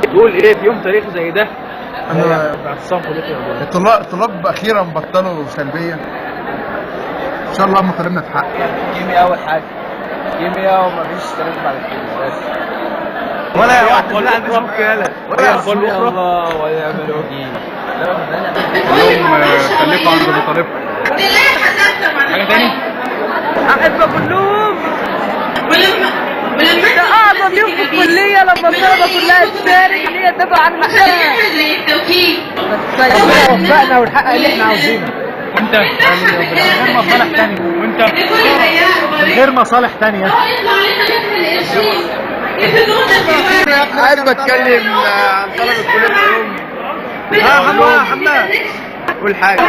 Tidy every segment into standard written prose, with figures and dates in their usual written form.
تقول ايه في يوم تاريخي زي ده؟ انا اعتصام بوليسي الطلاب اخيرا بطلوا سلبيه، ان شاء الله مطالبنا تتحقق. كيمياء اول حاجه، كيمياء ومفيش كلام بعد كده بس. ولا يا واحد ولا فيسبوك يالا ولا يقول الله ويعمل وكيل. كلهم خليكوا عند مطالبكم. حاجه تاني؟ احب اقول لهم ده اعظم يوم في الكليه لما الطلبه كلها تشارك ان هي تدافع عن نفسها. ربنا يوفقنا ونحقق اللي احنا عاوزينه. وانت؟ من غير مصالح تانية. وانت؟ من غير مصالح تانية. احب اتكلم عن طلبه كليه العلوم. حماد قول حاجه.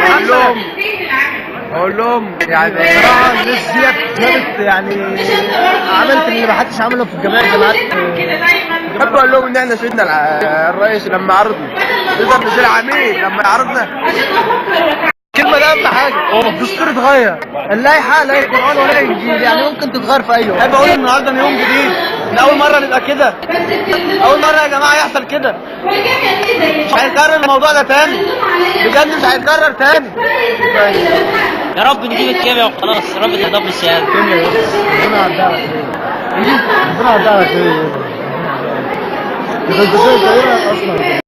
اقول لهم يعني بصراحه الناس ديت كانت يعني عملت اللي ما حدش عمله في الجامعات. احب اقول لهم ان احنا سيدنا الرئيس لما عرضنا نقدر نصير عميد لما يعرضنا. الكلمه ده اهم حاجه. الدستور اتغير، اللائحه لا القران ولا الانجيل، يعني ممكن تتغير في اي وقت. احب اقول النهارده ان يوم جديد، ان اول مره نبقى كده، اول مره يا جماعه يحصل كده. مش هيتكرر الموضوع ده تاني، بجد مش هيتكرر تاني. يا رب نجيب الكيمياء وخلاص، يا رب تهدف الشهاده. ربنا يعدها ربنا يعدها خير.